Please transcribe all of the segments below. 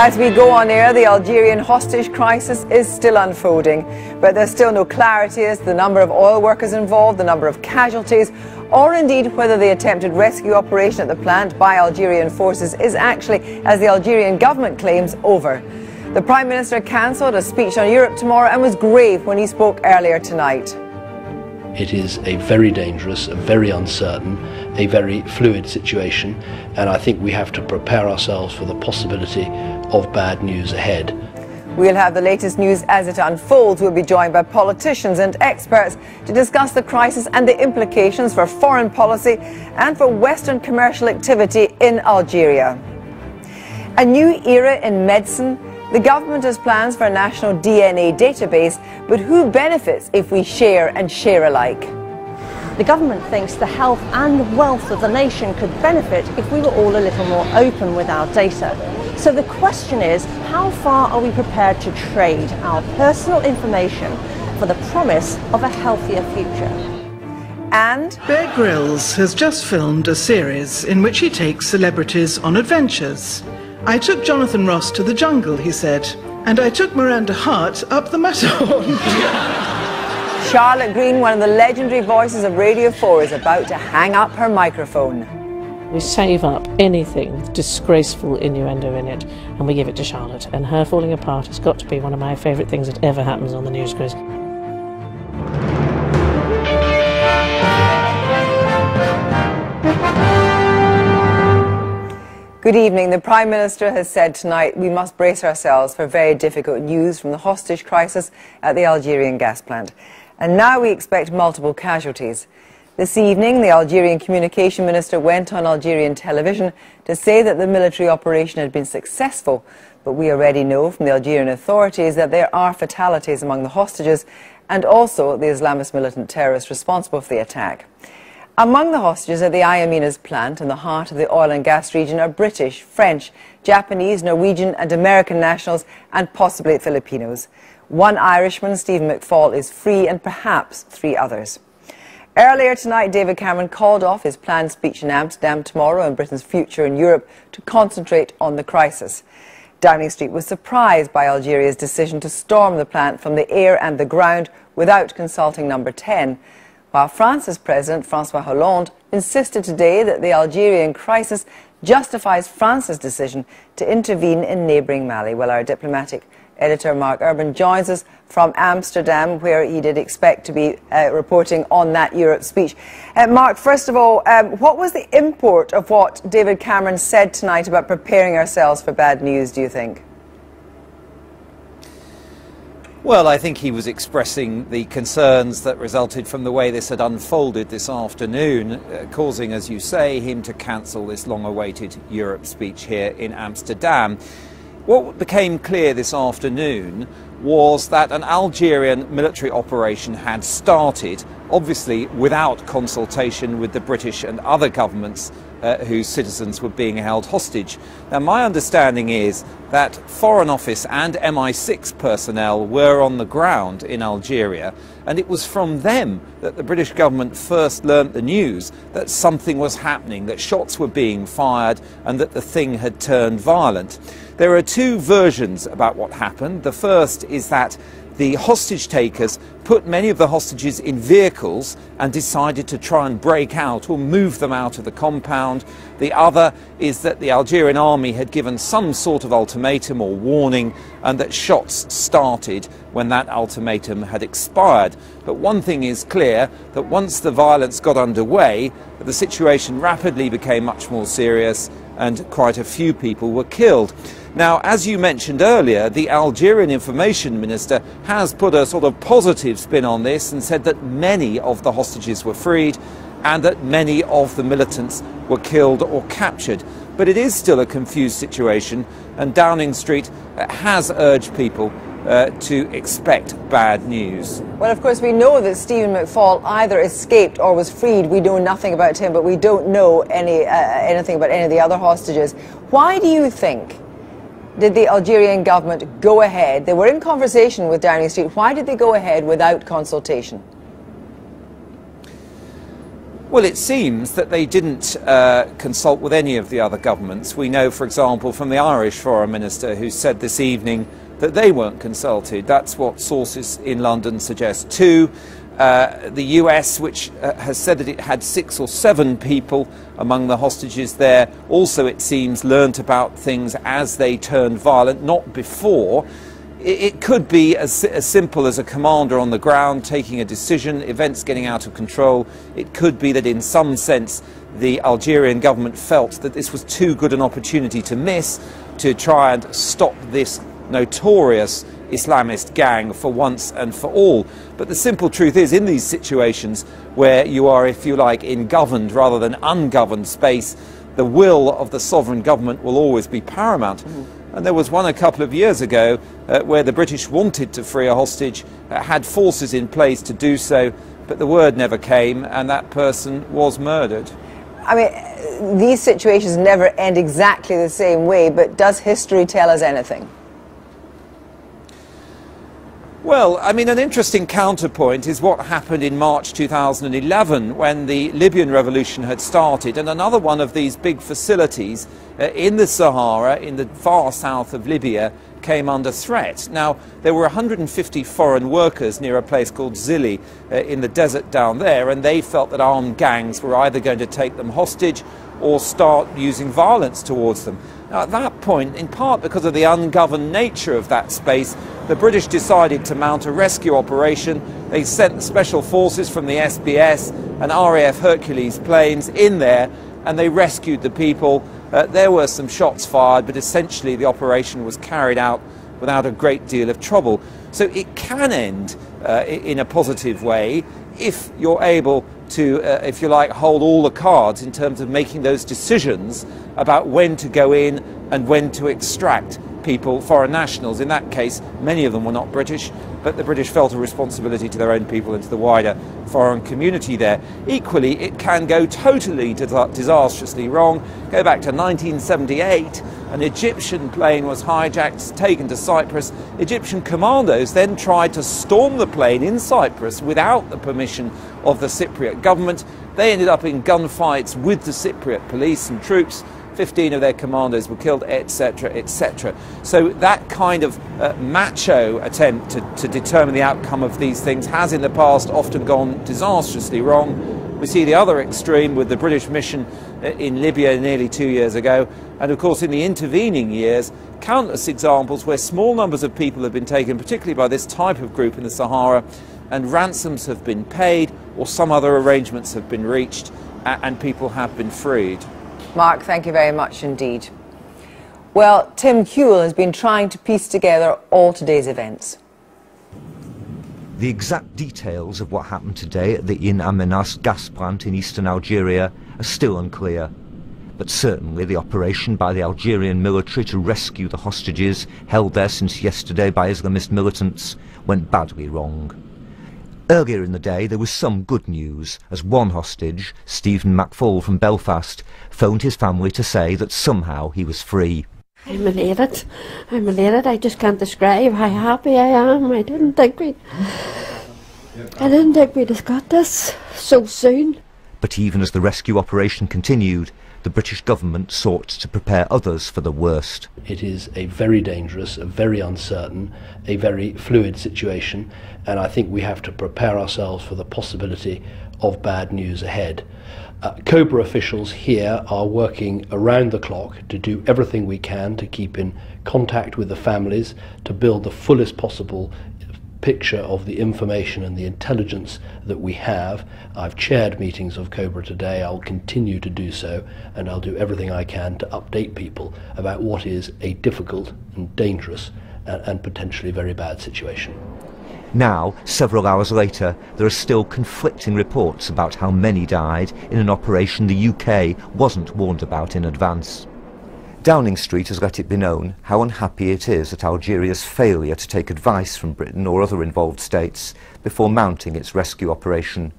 As we go on air, the Algerian hostage crisis is still unfolding, but there's still no clarity as to the number of oil workers involved, the number of casualties, or indeed whether the attempted rescue operation at the plant by Algerian forces is actually, as the Algerian government claims, over. The Prime Minister cancelled a speech on Europe tomorrow and was grave when he spoke earlier tonight. It is a very dangerous, a very uncertain, a very fluid situation, and I think we have to prepare ourselves for the possibility of bad news ahead. We'll have the latest news as it unfolds. We'll be joined by politicians and experts to discuss the crisis and the implications for foreign policy and for Western commercial activity in Algeria. A new era in medicine. The government has plans for a national DNA database, but who benefits if we share and share alike? The government thinks the health and wealth of the nation could benefit if we were all a little more open with our data. So the question is, how far are we prepared to trade our personal information for the promise of a healthier future? And Bear Grylls has just filmed a series in which he takes celebrities on adventures. I took Jonathan Ross to the jungle, he said, and I took Miranda Hart up the Matterhorn. Charlotte Green, one of the legendary voices of Radio 4, is about to hang up her microphone. We save up anything with disgraceful innuendo in it and we give it to Charlotte, and her falling apart has got to be one of my favourite things that ever happens on the news quiz. Good evening. The Prime Minister has said tonight we must brace ourselves for very difficult news from the hostage crisis at the Algerian gas plant. And now we expect multiple casualties. This evening, the Algerian Communication Minister went on Algerian television to say that the military operation had been successful, but we already know from the Algerian authorities that there are fatalities among the hostages and also the Islamist militant terrorists responsible for the attack. Among the hostages at the Amenas plant in the heart of the oil and gas region are British, French, Japanese, Norwegian and American nationals and possibly Filipinos. One Irishman, Stephen McFall, is free and perhaps 3 others. Earlier tonight, David Cameron called off his planned speech in Amsterdam tomorrow on Britain's future in Europe to concentrate on the crisis. Downing Street was surprised by Algeria's decision to storm the plant from the air and the ground without consulting Number 10. While France's President, François Hollande, insisted today that the Algerian crisis justifies France's decision to intervene in neighbouring Mali. Well, our diplomatic editor, Mark Urban, joins us from Amsterdam, where he did expect to be reporting on that Europe speech. Mark, first of all, what was the import of what David Cameron said tonight about preparing ourselves for bad news, do you think? Well, I think he was expressing the concerns that resulted from the way this had unfolded this afternoon, causing, as you say, him to cancel this long-awaited Europe speech here in Amsterdam. What became clear this afternoon was that an Algerian military operation had started, obviously without consultation with the British and other governments whose citizens were being held hostage. Now, my understanding is that Foreign Office and MI6 personnel were on the ground in Algeria, and it was from them that the British government first learnt the news that something was happening, that shots were being fired and that the thing had turned violent. There are 2 versions about what happened. The first is that the hostage takers put many of the hostages in vehicles and decided to try and break out or move them out of the compound. The other is that the Algerian army had given some sort of ultimatum or warning and that shots started when that ultimatum had expired. But one thing is clear, that once the violence got underway, the situation rapidly became much more serious and quite a few people were killed. Now, as you mentioned earlier, the Algerian Information Minister has put a sort of positive spin on this and said that many of the hostages were freed and that many of the militants were killed or captured. But it is still a confused situation, and Downing Street has urged people to expect bad news. Well, of course, we know that Stephen McFall either escaped or was freed. We know nothing about him, but we don't know anything about any of the other hostages. Why do you think did the Algerian government go ahead? They were in conversation with Downing Street. Why did they go ahead without consultation? Well, it seems that they didn't consult with any of the other governments. We know, for example, from the Irish Foreign Minister, who said this evening that they weren't consulted. That's what sources in London suggest too. The US, which has said that it had 6 or 7 people among the hostages there, also, it seems, learnt about things as they turned violent, not before. It could be as simple as a commander on the ground taking a decision, events getting out of control. It could be that in some sense the Algerian government felt that this was too good an opportunity to miss, to try and stop this notorious Islamist gang for once and for all. But the simple truth is, in these situations where you are, if you like, in governed rather than ungoverned space, the will of the sovereign government will always be paramount. And there was one a couple of years ago where the British wanted to free a hostage, had forces in place to do so, but the word never came and that person was murdered. I mean, these situations never end exactly the same way, but does history tell us anything? Well, I mean, an interesting counterpoint is what happened in March 2011 when the Libyan revolution had started, and another one of these big facilities in the Sahara, in the far south of Libya, came under threat. Now, there were 150 foreign workers near a place called Zili in the desert down there, and they felt that armed gangs were either going to take them hostage or start using violence towards them. Now, at that point, in part because of the ungoverned nature of that space, the British decided to mount a rescue operation. They sent special forces from the SBS and RAF Hercules planes in there, and they rescued the people. There were some shots fired, but essentially the operation was carried out without a great deal of trouble. So it can end in a positive way if you're able to, if you like, hold all the cards in terms of making those decisions about when to go in and when to extract people, foreign nationals. In that case, many of them were not British, but the British felt a responsibility to their own people and to the wider foreign community there. Equally, it can go totally disastrously wrong. Go back to 1978, an Egyptian plane was hijacked, taken to Cyprus. Egyptian commandos then tried to storm the plane in Cyprus without the permission of the Cypriot government. They ended up in gunfights with the Cypriot police and troops. 15 of their commandos were killed, etc., etc. So that kind of macho attempt to determine the outcome of these things has in the past often gone disastrously wrong. We see the other extreme with the British mission in Libya nearly 2 years ago, and of course in the intervening years, countless examples where small numbers of people have been taken, particularly by this type of group in the Sahara, and ransoms have been paid or some other arrangements have been reached and people have been freed. Mark, thank you very much indeed. Well, Tim Kuehl has been trying to piece together all today's events. The exact details of what happened today at the In Amenas gas plant in eastern Algeria are still unclear. But certainly the operation by the Algerian military to rescue the hostages held there since yesterday by Islamist militants went badly wrong. Earlier in the day there was some good news, as one hostage, Stephen McFall from Belfast, phoned his family to say that somehow he was free. I'm elated. I just can't describe how happy I am. I didn't think we'd have got this so soon. But even as the rescue operation continued, the British government sought to prepare others for the worst. It is a very dangerous, a very uncertain, a very fluid situation, and I think we have to prepare ourselves for the possibility of bad news ahead. COBRA officials here are working around the clock to do everything we can to keep in contact with the families, to build the fullest possible picture of the information and the intelligence that we have. I've chaired meetings of COBRA today. I'll continue to do so, and I'll do everything I can to update people about what is a difficult and dangerous and potentially very bad situation. Now, several hours later, there are still conflicting reports about how many died in an operation the UK wasn't warned about in advance. Downing Street has let it be known how unhappy it is at Algeria's failure to take advice from Britain or other involved states before mounting its rescue operation.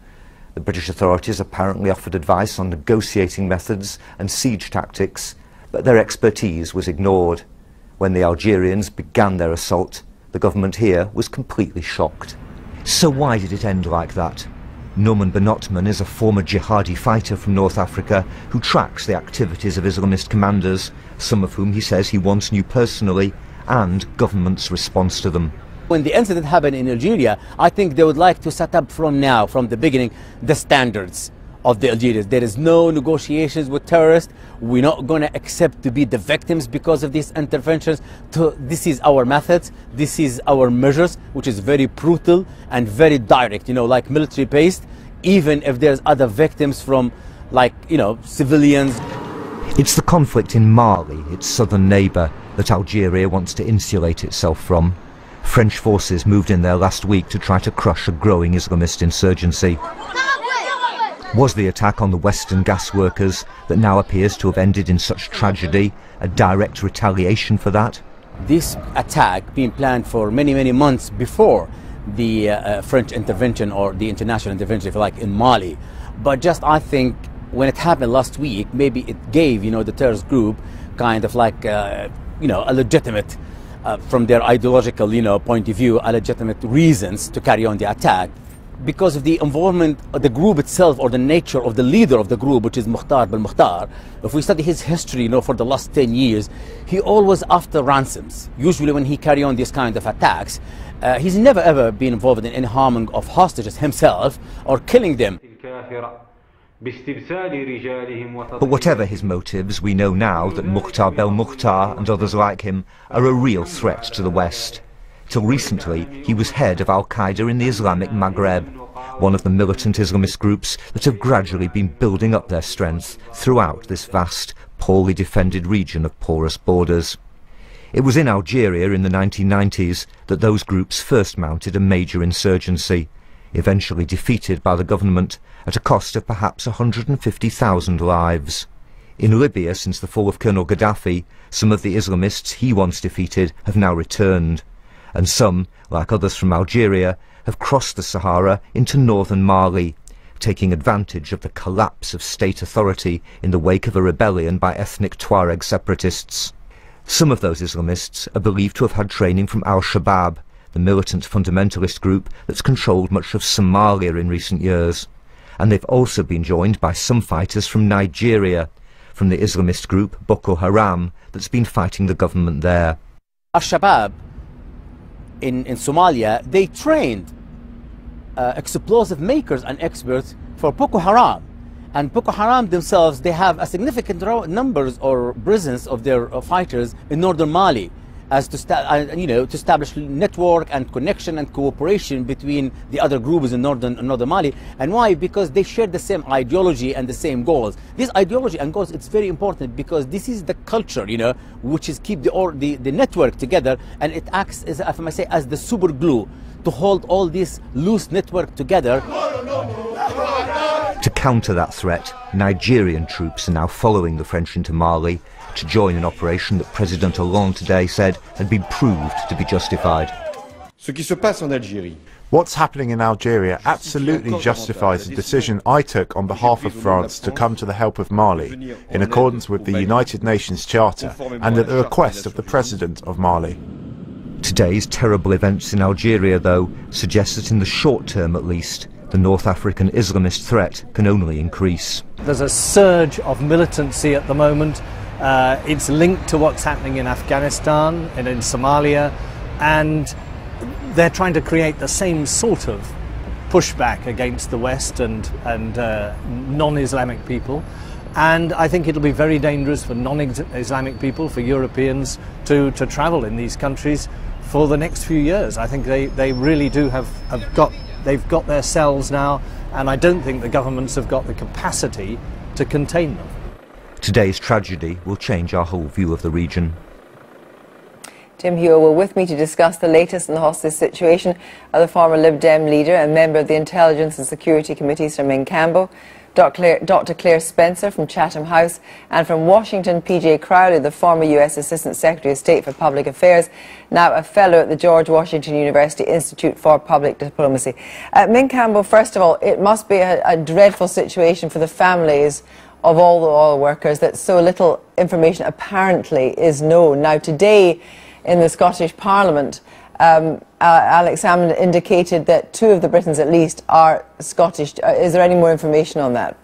The British authorities apparently offered advice on negotiating methods and siege tactics, but their expertise was ignored. When the Algerians began their assault, the government here was completely shocked. So why did it end like that? Norman Benotman is a former jihadi fighter from North Africa who tracks the activities of Islamist commanders, some of whom he says he once knew personally, and government's response to them. When the incident happened in Algeria, I think they would like to set up from now, from the beginning, the standards of the Algerians. There is no negotiations with terrorists. We're not going to accept to be the victims because of these interventions. This is our methods. This is our measures, which is very brutal and very direct, you know, like military based, even if there's other victims from, like, you know, civilians. It's the conflict in Mali, its southern neighbour, that Algeria wants to insulate itself from. French forces moved in there last week to try to crush a growing Islamist insurgency. Was the attack on the Western gas workers that now appears to have ended in such tragedy a direct retaliation for that? This attack being planned for many, many months before the French intervention, or the international intervention, if you like, in Mali. But just, I think, when it happened last week, maybe it gave, you know, the terrorist group kind of like, you know, a legitimate, from their ideological, you know, point of view, a legitimate reasons to carry on the attack. Because of the involvement of the group itself, or the nature of the leader of the group, which is Mukhtar Mukhtar. If we study his history, you know, for the last 10 years, he always after ransoms. Usually when he carry on these kind of attacks, he's never ever been involved in any harming of hostages himself or killing them. But whatever his motives, we know now that Mukhtar Mukhtar and others like him are a real threat to the West. Till recently, he was head of Al-Qaeda in the Islamic Maghreb, one of the militant Islamist groups that have gradually been building up their strength throughout this vast, poorly defended region of porous borders. It was in Algeria in the 1990s that those groups first mounted a major insurgency, eventually defeated by the government at a cost of perhaps 150,000 lives. In Libya, since the fall of Colonel Gaddafi, some of the Islamists he once defeated have now returned. And some, like others from Algeria, have crossed the Sahara into northern Mali, taking advantage of the collapse of state authority in the wake of a rebellion by ethnic Tuareg separatists. Some of those Islamists are believed to have had training from Al-Shabaab, the militant fundamentalist group that's controlled much of Somalia in recent years. And they've also been joined by some fighters from Nigeria, from the Islamist group Boko Haram that's been fighting the government there. Al-Shabaab in Somalia, they trained explosive makers and experts for Boko Haram. And Boko Haram themselves, they have a significant numbers or presence of their fighters in northern Mali, as to you know, to establish network and connection and cooperation between the other groups in northern Mali. And why? Because they share the same ideology and the same goals. This ideology and goals, it's very important because this is the culture, you know, which is keep the network together, and it acts as, if I may say, as the super glue to hold all this loose network together. To counter that threat, Nigerian troops are now following the French into Mali to join an operation that President Hollande today said had been proved to be justified. What's happening in Algeria absolutely justifies the decision I took on behalf of France to come to the help of Mali, in accordance with the United Nations Charter and at the request of the President of Mali. Today's terrible events in Algeria, though, suggest that in the short term at least, the North African Islamist threat can only increase. There's a surge of militancy at the moment. It's linked to what's happening in Afghanistan and in Somalia, and they're trying to create the same sort of pushback against the West and non-Islamic people. And I think it'll be very dangerous for non-Islamic people, for Europeans, to travel in these countries for the next few years. I think they really do they've got their cells now, and I don't think the governments have got the capacity to contain them. Today's tragedy will change our whole view of the region. Tim Hewitt will with me to discuss the latest in the hostage situation are the former Lib Dem leader and member of the Intelligence and Security Committee, Sir Min Campbell, Dr. Claire Spencer from Chatham House, and from Washington, PJ Crowley, the former U.S. Assistant Secretary of State for Public Affairs, now a fellow at the George Washington University Institute for Public Diplomacy. Min Campbell, first of all, it must be a dreadful situation for the families of all the oil workers that so little information apparently is known. Now, today in the Scottish Parliament, Alex Salmond indicated that 2 of the Britons at least are Scottish. Is there any more information on that?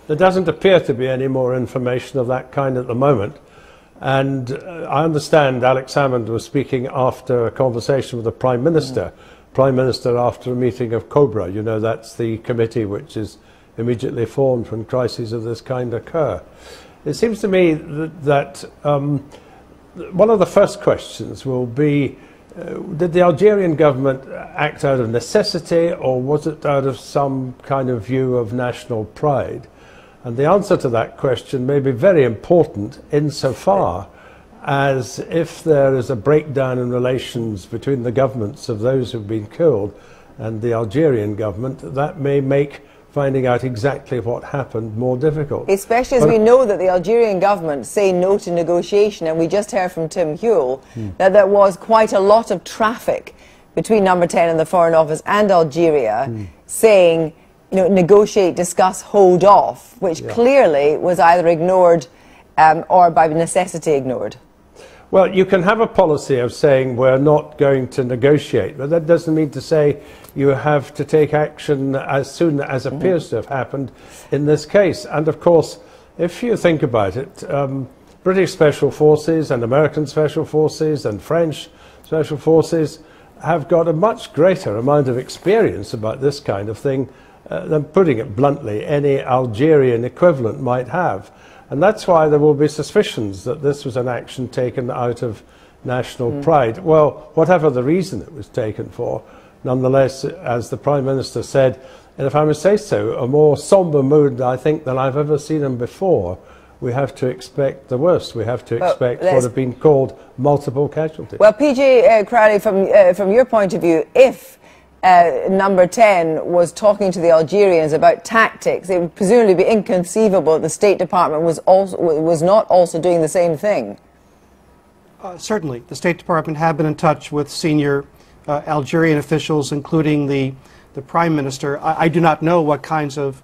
There doesn't appear to be any more information of that kind at the moment. And I understand Alex Salmond was speaking after a conversation with the Prime Minister. Prime Minister after a meeting of COBRA. You know, that's the committee which is immediately formed when crises of this kind occur. It seems to me that one of the first questions will be, did the Algerian government act out of necessity, or was it out of some kind of view of national pride? And the answer to that question may be very important insofar as if there is a breakdown in relations between the governments of those who've been killed and the Algerian government, that may make finding out exactly what happened more difficult. Especially as we know that the Algerian government say no to negotiation, and we just heard from Tim Huell that there was quite a lot of traffic between Number 10 and the Foreign Office and Algeria saying, you know, negotiate, discuss, hold off, which clearly was either ignored or by necessity ignored. Well, you can have a policy of saying we're not going to negotiate, but that doesn't mean to say you have to take action as soon as appears to have happened in this case. And of course, if you think about it, British Special Forces and American Special Forces and French Special Forces have got a much greater amount of experience about this kind of thing than, putting it bluntly, any Algerian equivalent might have. And that's why there will be suspicions that this was an action taken out of national pride. Well, whatever the reason it was taken for, nonetheless, as the Prime Minister said, and if I must say so, a more sombre mood, I think, than I've ever seen him before. We have to expect the worst. We have to expect what have been called multiple casualties. Well, PJ Crowley, from your point of view, if Number 10 was talking to the Algerians about tactics, it would presumably be inconceivable that the State Department was not also doing the same thing. Certainly. The State Department had been in touch with senior Algerian officials, including the Prime Minister. I do not know what kinds of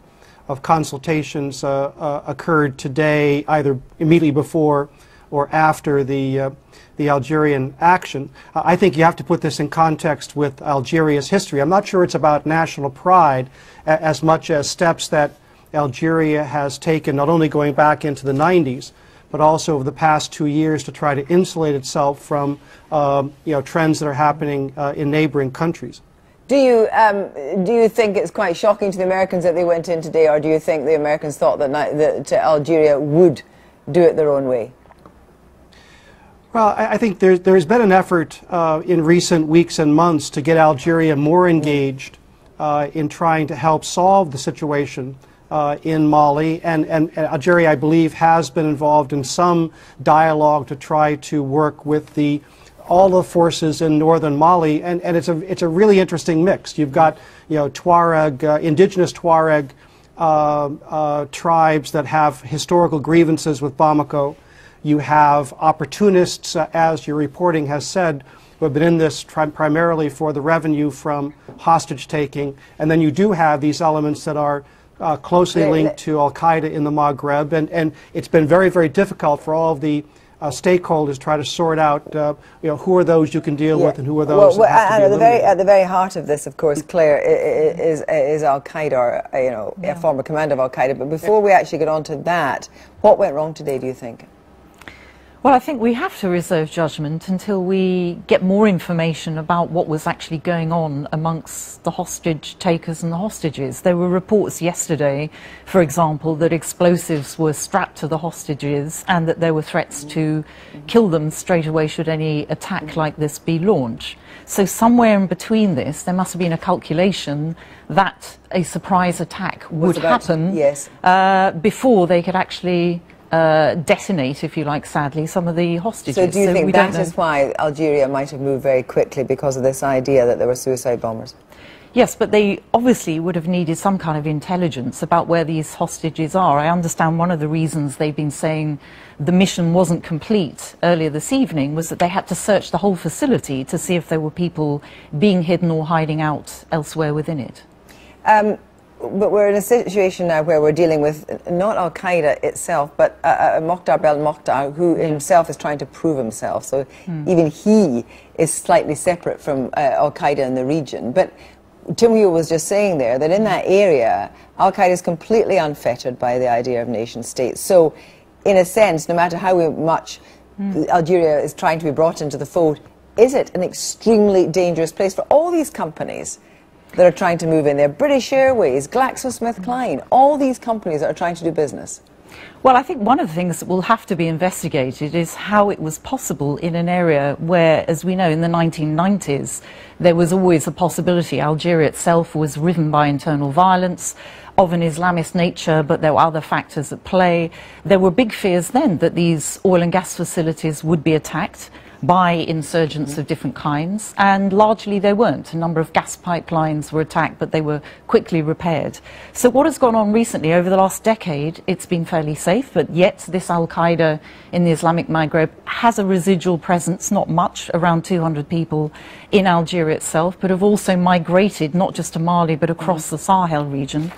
consultations occurred today, either immediately before or after the Algerian action. I think you have to put this in context with Algeria's history. I'm not sure it's about national pride as much as steps that Algeria has taken, not only going back into the 90s, but also over the past 2 years to try to insulate itself from trends that are happening in neighboring countries. Do you think it's quite shocking to the Americans that they went in today, or do you think the Americans thought that Algeria would do it their own way? Well, I think there's been an effort in recent weeks and months to get Algeria more engaged in trying to help solve the situation in Mali, and Algeria, I believe, has been involved in some dialogue to try to work with all the forces in northern Mali, and it's a really interesting mix. You've got Tuareg, indigenous Tuareg tribes that have historical grievances with Bamako. You have opportunists, as your reporting has said, who have been in this primarily for the revenue from hostage taking, and then you do have these elements that are closely linked to Al-Qaeda in the Maghreb, and it's been very, very difficult for all of the stakeholders try to sort out, who are those you can deal with and who are those that have to be eliminated. At the very heart of this, of course, Claire, is Al-Qaeda, or a former commander of Al-Qaeda. But before we actually get on to that, what went wrong today, do you think? Well, I think we have to reserve judgment until we get more information about what was actually going on amongst the hostage takers and the hostages. There were reports yesterday, for example, that explosives were strapped to the hostages and that there were threats to kill them straight away should any attack like this be launched. So somewhere in between this, there must have been a calculation that a surprise attack would happen before they could actually detonate, if you like, sadly, some of the hostages. So do you think that is why Algeria might have moved very quickly, because of this idea that there were suicide bombers? Yes, but they obviously would have needed some kind of intelligence about where these hostages are. I understand one of the reasons they've been saying the mission wasn't complete earlier this evening was that they had to search the whole facility to see if there were people being hidden or hiding out elsewhere within it. But we're in a situation now where we're dealing with not Al-Qaeda itself, but Mokhtar Belmokhtar, who himself is trying to prove himself. So even he is slightly separate from Al-Qaeda in the region. But Tim Hewitt was just saying there that in that area, Al-Qaeda is completely unfettered by the idea of nation states. So in a sense, no matter how much Algeria is trying to be brought into the fold, is it an extremely dangerous place for all these companies that are trying to move in there? British Airways, GlaxoSmithKline, all these companies that are trying to do business. Well, I think one of the things that will have to be investigated is how it was possible in an area where, as we know, in the 1990s, there was always a possibility. Algeria itself was riven by internal violence of an Islamist nature, but there were other factors at play. There were big fears then that these oil and gas facilities would be attacked by insurgents of different kinds, and largely they weren't. A number of gas pipelines were attacked, but they were quickly repaired. So what has gone on recently, over the last decade, it's been fairly safe, but yet this Al-Qaeda in the Islamic Maghreb has a residual presence, not much, around 200 people in Algeria itself, but have also migrated not just to Mali, but across the Sahel region.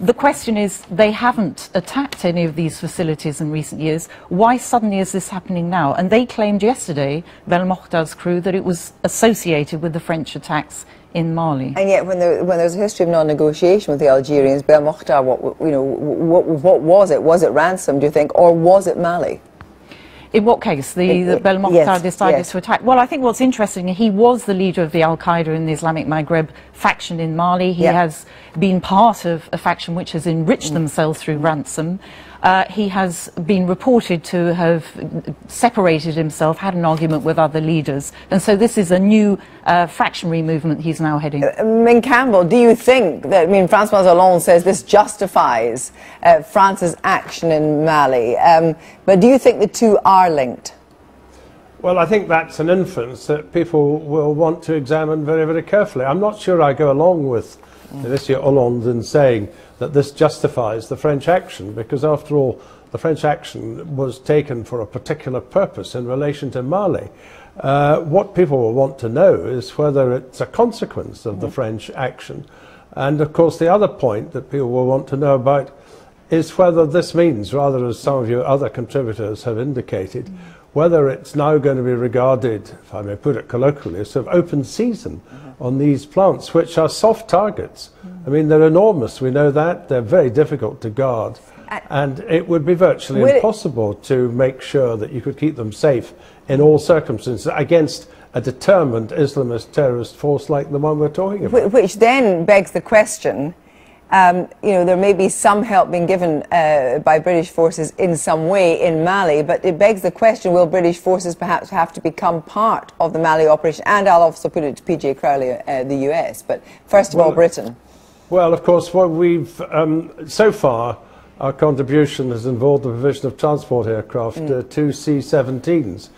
The question is, they haven't attacked any of these facilities in recent years. Why suddenly is this happening now? And they claimed yesterday, Belmokhtar's crew, that it was associated with the French attacks in Mali. And yet, when there's a history of non-negotiation with the Algerians, Belmokhtar, what was it? Was it ransom, do you think, or was it Mali? In what case? The Belmokhtar decided to attack? Well, I think what's interesting, he was the leader of the Al-Qaeda in the Islamic Maghreb faction in Mali. He has been part of a faction which has enriched themselves through ransom. He has been reported to have separated himself, had an argument with other leaders. And so this is a new factionary movement he's now heading. Min Campbell, do you think that, Francois Hollande says this justifies France's action in Mali, but do you think the two are linked? Well, I think that's an inference that people will want to examine very, very carefully. I'm not sure I go along with Monsieur Hollande in saying that this justifies the French action, because after all, the French action was taken for a particular purpose in relation to Mali. What people will want to know is whether it's a consequence of the French action. And of course, the other point that people will want to know about is whether this means, rather as some of your other contributors have indicated, whether it's now going to be regarded, if I may put it colloquially, as sort of open season on these plants, which are soft targets. They're enormous, we know that. They're very difficult to guard. And it would be virtually impossible to make sure that you could keep them safe in all circumstances against a determined Islamist terrorist force like the one we're talking about. Which then begs the question, there may be some help being given by British forces in some way in Mali, but it begs the question, will British forces perhaps have to become part of the Mali operation? And I'll also put it to P.J. Crowley, the US, but first of all, Britain. Well, of course, what we've, so far, our contribution has involved the provision of transport aircraft, two C-17s.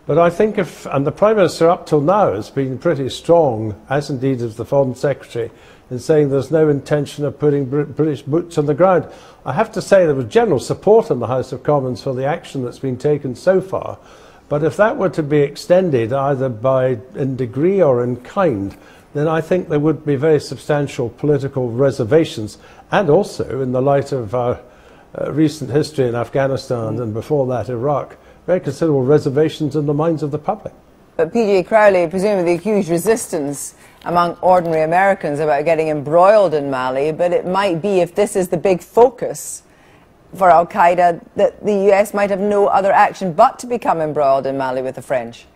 But I think and the Prime Minister up till now has been pretty strong, as indeed is the Foreign Secretary, in saying there's no intention of putting British boots on the ground. I have to say there was general support in the House of Commons for the action that's been taken so far, but if that were to be extended either in degree or in kind, then I think there would be very substantial political reservations, and also in the light of our recent history in Afghanistan and before that Iraq, very considerable reservations in the minds of the public. But P.J. Crowley, presumably huge resistance among ordinary Americans about getting embroiled in Mali, but it might be, if this is the big focus for Al-Qaeda, that the US might have no other action but to become embroiled in Mali with the French.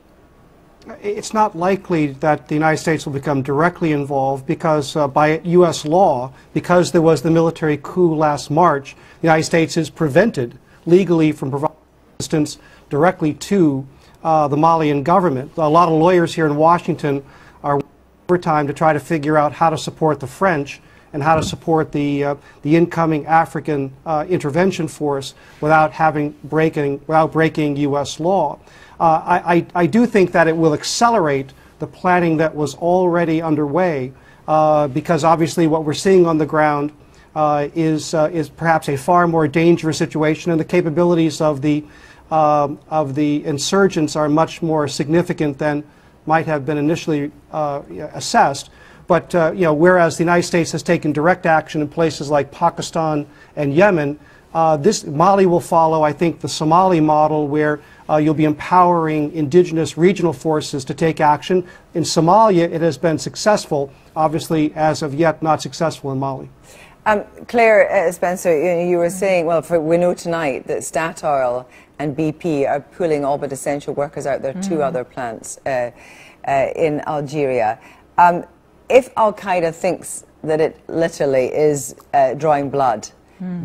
It's not likely that the United States will become directly involved because by U.S. law, because there was the military coup last March, the United States is prevented legally from providing assistance directly to the Malian government. A lot of lawyers here in Washington are working overtime to try to figure out how to support the French and how to support the incoming African intervention force without breaking U.S. law. I do think that it will accelerate the planning that was already underway because obviously what we're seeing on the ground is perhaps a far more dangerous situation, and the capabilities of the insurgents are much more significant than might have been initially assessed. But whereas the United States has taken direct action in places like Pakistan and Yemen, Mali will follow, I think, the Somali model, where you'll be empowering indigenous regional forces to take action. In Somalia, it has been successful, obviously, as of yet, not successful in Mali. Claire Spencer, you were saying, well, we know tonight that Statoil and BP are pulling all but essential workers out. There are two other plants in Algeria. If Al-Qaeda thinks that it literally is drawing blood,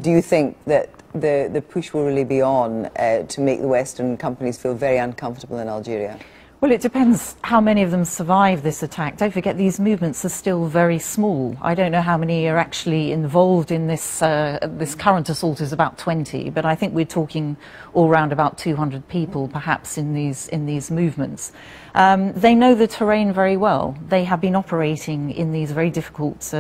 do you think that the push will really be on to make the Western companies feel very uncomfortable in Algeria? Well, it depends how many of them survive this attack. Don't forget, these movements are still very small. I don't know how many are actually involved in this. This current assault is about 20, but I think we're talking all around about 200 people, perhaps, in these movements. They know the terrain very well. They have been operating in these very difficult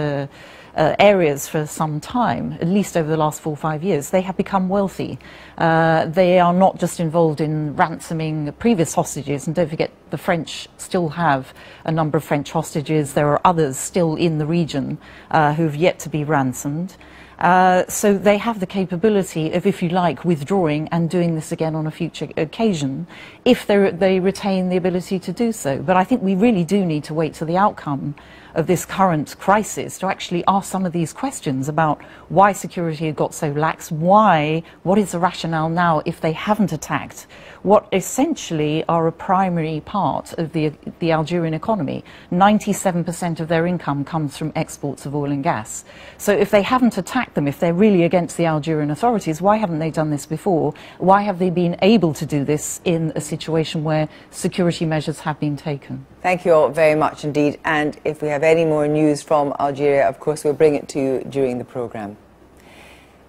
areas for some time, at least over the last 4 or 5 years. They have become wealthy. They are not just involved in ransoming previous hostages, and don't forget the French still have a number of French hostages. There are others still in the region who have yet to be ransomed. So they have the capability of, if you like, withdrawing and doing this again on a future occasion, if they retain the ability to do so. But I think we really do need to wait for the outcome of this current crisis to actually ask some of these questions about why security had got so lax, what is the rationale now if they haven't attacked what essentially are a primary part of the Algerian economy. 97% of their income comes from exports of oil and gas. So if they haven't attacked them, if they're really against the Algerian authorities, why haven't they done this before? Why have they been able to do this in a situation where security measures have been taken? Thank you all very much indeed. And if we have any more news from Algeria, of course, we'll bring it to you during the programme.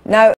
Now,